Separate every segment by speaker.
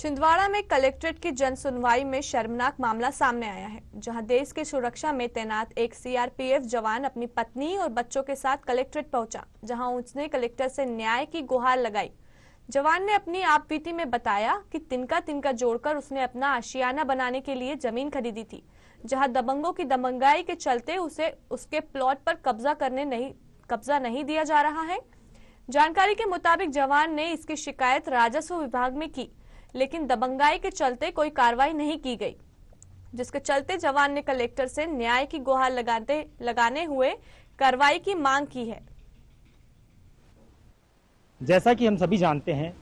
Speaker 1: छिंदवाड़ा में कलेक्ट्रेट की जन सुनवाई में शर्मनाक मामला सामने आया है, जहां देश की सुरक्षा में तैनात एक सीआरपीएफ जवान अपनी पत्नी और बच्चों के साथ कलेक्ट्रेट पहुंचा, जहां उसने कलेक्टर से न्याय की गुहार लगाई। जवान ने अपनी आपबीती में बताया कि तिनका तिनका जोड़कर उसने अपना आशियाना बनाने के लिए जमीन खरीदी थी, जहां दबंगों की दबंगाई के चलते उसे उसके प्लॉट पर कब्जा नहीं दिया जा रहा है। जानकारी के मुताबिक जवान ने इसकी शिकायत राजस्व विभाग में की, लेकिन दबंगाई के चलते कोई कार्रवाई नहीं की गई, जिसके चलते जवान ने कलेक्टर से न्याय की गुहार लगाने हुए कार्रवाई की मांग की है।
Speaker 2: जैसा कि हम सभी जानते हैं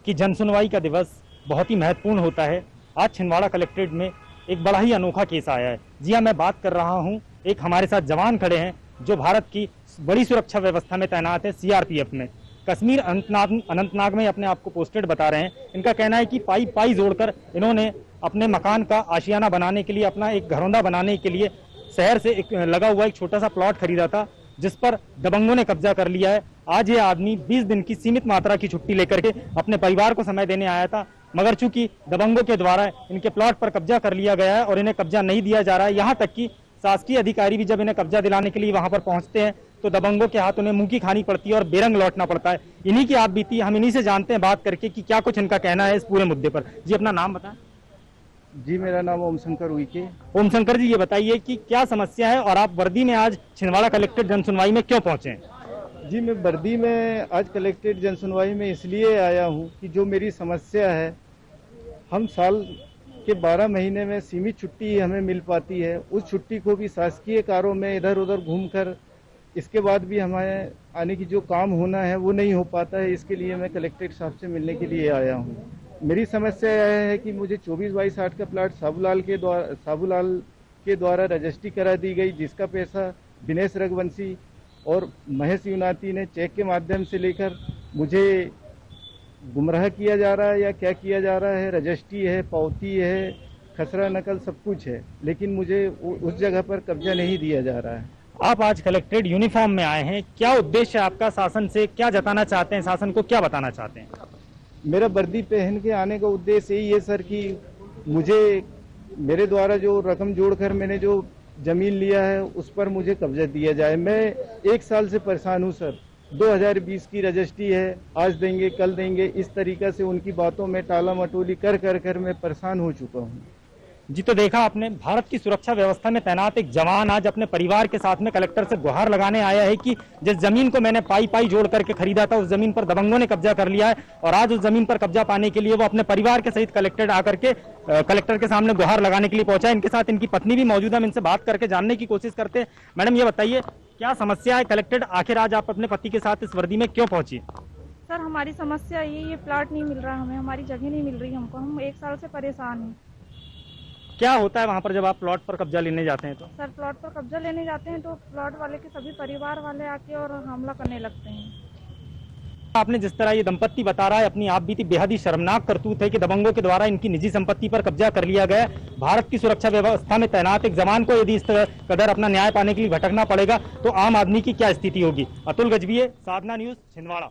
Speaker 2: कि जनसुनवाई का दिवस बहुत ही महत्वपूर्ण होता है। आज छिंदवाड़ा कलेक्ट्रेट में एक बड़ा ही अनोखा केस आया है। जी हाँ, मैं बात कर रहा हूँ, एक हमारे साथ जवान खड़े हैं जो भारत की बड़ी सुरक्षा व्यवस्था में तैनात है, सीआरपीएफ में। कश्मीर अनंतनाग में अपने आप को पोस्टेड बता रहे हैं। इनका कहना है कि पाई जोड़कर इन्होंने अपने मकान का आशियाना बनाने के लिए, अपना एक घरौंदा बनाने के लिए शहर से लगा हुआ एक छोटा सा प्लॉट खरीदा था, जिस पर दबंगों ने कब्जा कर लिया है। आज ये आदमी 20 दिन की सीमित मात्रा की छुट्टी लेकर के अपने परिवार को समय देने आया था, मगर चूंकि दबंगों के द्वारा इनके प्लॉट पर कब्जा कर लिया गया है और इन्हें कब्जा नहीं दिया जा रहा है। यहाँ तक कि शासकीय अधिकारी भी जब इन्हें कब्जा दिलाने के लिए वहां पर पहुंचते हैं तो दबंगों के हाथ उन्हें मुंह की खानी पड़ती है और बेरंग लौटना पड़ता है। इन्हीं की आप बीती हम इन्हीं से जानते हैं बात करके कि क्या कुछ इनका कहना है इस पूरे मुद्दे पर। जी, अपना नाम बताएं।
Speaker 3: जी, मेरा नाम ओम शंकर उइके।
Speaker 2: ओम शंकर जी, ये बताइए कि क्या समस्या है और आप वर्दी में आज छिंदवाड़ा कलेक्ट्रेट जनसुनवाई में क्यों पहुंचे?
Speaker 3: जी, मैं वर्दी में आज कलेक्ट्रेट जनसुनवाई में इसलिए आया हूँ कि जो मेरी समस्या है, हम साल के 12 महीने में सीमित छुट्टी हमें मिल पाती है। उस छुट्टी को भी शासकीय कार्यों में इधर उधर घूमकर इसके बाद भी हमें आने की जो काम होना है वो नहीं हो पाता है। इसके लिए मैं कलेक्ट्रेट साहब से मिलने के लिए आया हूँ। मेरी समस्या यह है कि मुझे 24/8 का प्लाट साबूलाल के द्वारा रजिस्ट्री करा दी गई, जिसका पैसा दिनेश रघुवंशी और महेश युनाती ने चेक के माध्यम से लेकर मुझे गुमराह किया जा रहा है या क्या किया जा रहा है। रजिस्ट्री है, पावती है, खसरा नकल सब कुछ है, लेकिन मुझे उस जगह पर कब्जा नहीं दिया जा रहा है।
Speaker 2: आप आज कलेक्ट्रेट यूनिफॉर्म में आए हैं, क्या उद्देश्य आपका? शासन से क्या जताना चाहते हैं, शासन को क्या बताना चाहते हैं?
Speaker 3: मेरा वर्दी पहन के आने का उद्देश्य यही है सर कि मुझे मेरे द्वारा जो रकम जोड़कर मैंने जो जमीन लिया है उस पर मुझे कब्जा दिया जाए। मैं 1 साल से परेशान हूँ सर। 2020 की रजिस्ट्री है, आज देंगे कल देंगे, इस तरीका से उनकी बातों में टाला मटोली कर मैं परेशान हो चुका हूँ।
Speaker 2: जी, तो देखा आपने, भारत की सुरक्षा व्यवस्था में तैनात एक जवान आज अपने परिवार के साथ में कलेक्टर से गुहार लगाने आया है कि जिस जमीन को मैंने पाई जोड़ करके खरीदा था, उस जमीन पर दबंगों ने कब्जा कर लिया है और आज उस जमीन पर कब्जा पाने के लिए वो अपने परिवार के सहित कलेक्टर आकर के कलेक्टर के सामने गुहार लगाने के लिए पहुंचा। इनके साथ इनकी पत्नी भी मौजूद है, हम इनसे बात करके जानने की कोशिश करते हैं। मैडम, ये बताइए क्या समस्या है? कलेक्टर आखिर आज आप अपने पति के साथ इस वर्दी में क्यों पहुंची?
Speaker 4: सर, हमारी समस्या ये प्लाट नहीं मिल रहा हमें, हमारी जगह नहीं मिल रही हमको। हम 1 साल से परेशान हैं।
Speaker 2: क्या होता है वहां पर जब आप प्लॉट पर कब्जा लेने जाते हैं? तो
Speaker 4: सर, प्लॉट पर कब्जा लेने जाते हैं तो प्लॉट वाले के सभी परिवार वाले आके और हमला करने लगते हैं।
Speaker 2: आपने जिस तरह ये दंपत्ति बता रहा है, अपनी आप बीती बेहद ही शर्मनाक करतूत है कि दबंगों के द्वारा इनकी निजी संपत्ति पर कब्जा कर लिया गया। भारत की सुरक्षा व्यवस्था में तैनात एक जवान को यदि इस कदर अपना न्याय पाने के लिए भटकना पड़ेगा तो आम आदमी की क्या स्थिति होगी? अतुल गजभिये, साधना न्यूज, छिंदवाड़ा।